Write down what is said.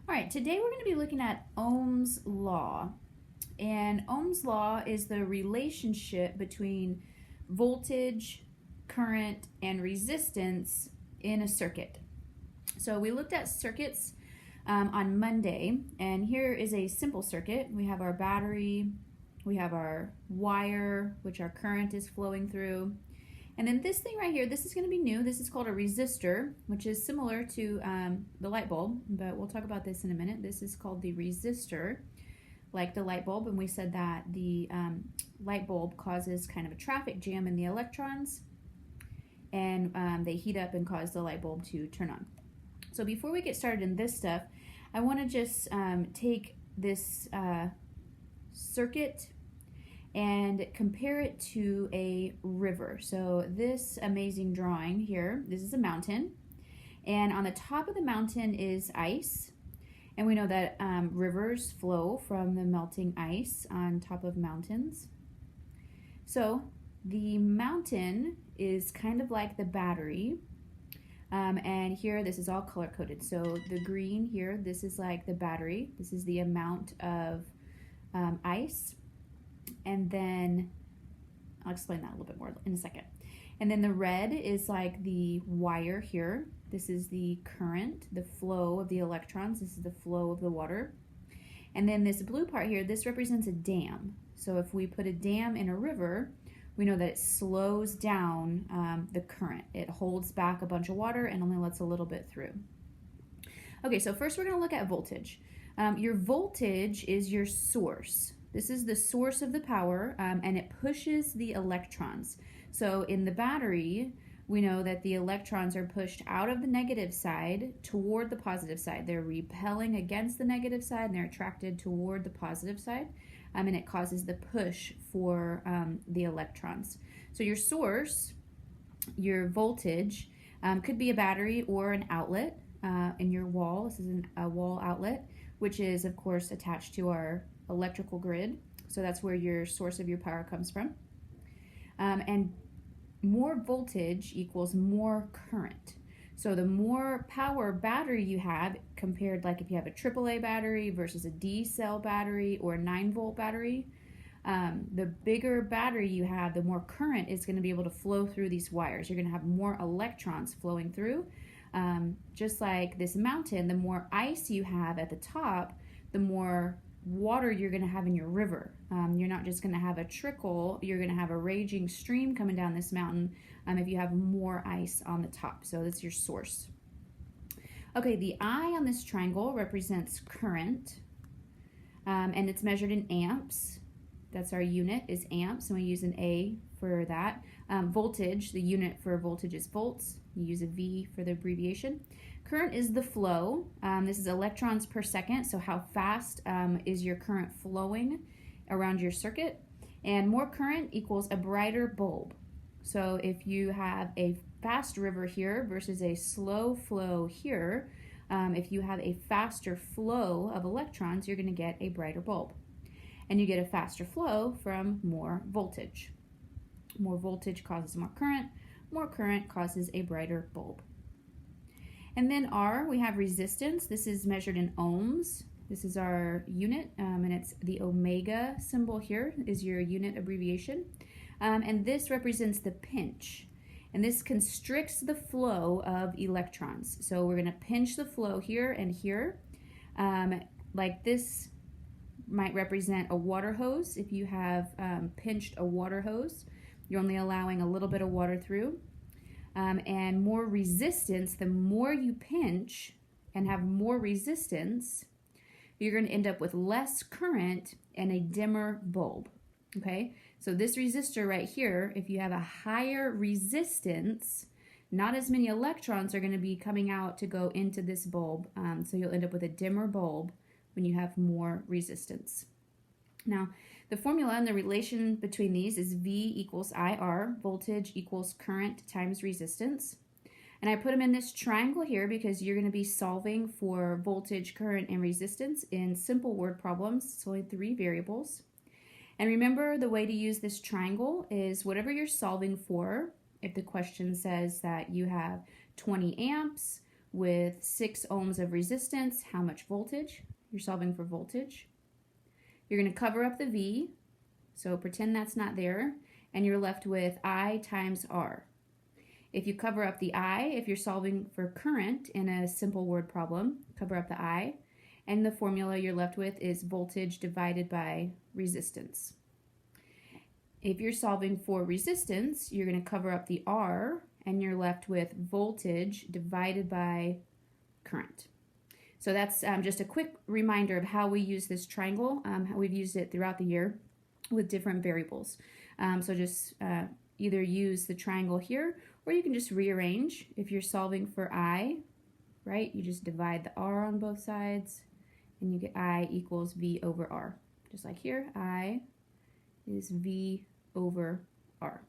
All right, today we're going to be looking at Ohm's law. And Ohm's law is the relationship between voltage, current, and resistance in a circuit. So we looked at circuits on Monday, and here is a simple circuit. We have our battery, we have our wire, which our current is flowing through. And then this thing right here, this is going to be new. This is called a resistor, which is similar to the light bulb, but we'll talk about this in a minute. This is called the resistor, like the light bulb, and we said that the light bulb causes kind of a traffic jam in the electrons, and they heat up and cause the light bulb to turn on. So before we get started in this stuff, I want to just take this circuit and compare it to a river. So this amazing drawing here, this is a mountain, and on the top of the mountain is ice, and we know that rivers flow from the melting ice on top of mountains. So the mountain is kind of like the battery, and here this is all color-coded. So the green here, this is like the battery, this is the amount of ice. And then I'll explain that a little bit more in a second. And then the red is like the wire here. This is the current, the flow of the electrons. This is the flow of the water. And then this blue part here, this represents a dam. So if we put a dam in a river, we know that it slows down the current. It holds back a bunch of water and only lets a little bit through. Okay, so first we're going to look at voltage. Your voltage is your source. This is the source of the power, and it pushes the electrons. So in the battery, we know that the electrons are pushed out of the negative side toward the positive side. They're repelling against the negative side, and they're attracted toward the positive side, and it causes the push for the electrons. So your source, your voltage, could be a battery or an outlet in your wall. This is a wall outlet, which is, of course, attached to our electrical grid. So that's where your source of your power comes from. And more voltage equals more current. So the more power battery you have, compared like if you have a AAA battery versus a D cell battery or a 9-volt battery, the bigger battery you have, the more current is going to be able to flow through these wires. You're going to have more electrons flowing through. Just like this mountain, the more ice you have at the top, the more water you're going to have in your river. You're not just going to have a trickle, you're going to have a raging stream coming down this mountain if you have more ice on the top. So that's your source. Okay, the I on this triangle represents current, and it's measured in amps. That's our unit, is amps, and we use an A for that. Voltage, the unit for voltage is volts. You use a V for the abbreviation. Current is the flow. This is electrons per second, so how fast is your current flowing around your circuit. And more current equals a brighter bulb. So if you have a fast river here versus a slow flow here, if you have a faster flow of electrons, you're going to get a brighter bulb. And you get a faster flow from more voltage. More voltage causes more current causes a brighter bulb. And then R, we have resistance. This is measured in ohms. This is our unit, and it's the omega symbol here is your unit abbreviation. And this represents the pinch. And this constricts the flow of electrons. So we're going to pinch the flow here and here. Like this might represent a water hose. If you have pinched a water hose, you're only allowing a little bit of water through. And more resistance, the more you pinch and have more resistance, you're going to end up with less current and a dimmer bulb. Okay, so this resistor right here, if you have a higher resistance, not as many electrons are going to be coming out to go into this bulb, so you'll end up with a dimmer bulb when you have more resistance. Now, the formula and the relation between these is V equals IR, voltage equals current times resistance. And I put them in this triangle here because you're going to be solving for voltage, current, and resistance in simple word problems. It's only 3 variables. And remember, the way to use this triangle is whatever you're solving for. If the question says that you have 20 amps with 6 ohms of resistance, how much voltage? You're solving for voltage. You're going to cover up the V, so pretend that's not there, and you're left with I times R. If you cover up the I, if you're solving for current in a simple word problem, cover up the I, and the formula you're left with is voltage divided by resistance. If you're solving for resistance, you're going to cover up the R, and you're left with voltage divided by current. So that's just a quick reminder of how we use this triangle, how we've used it throughout the year with different variables. So just either use the triangle here, or you can just rearrange. If you're solving for I, right, you just divide the R on both sides, and you get I equals V over R. Just like here, I is V over R.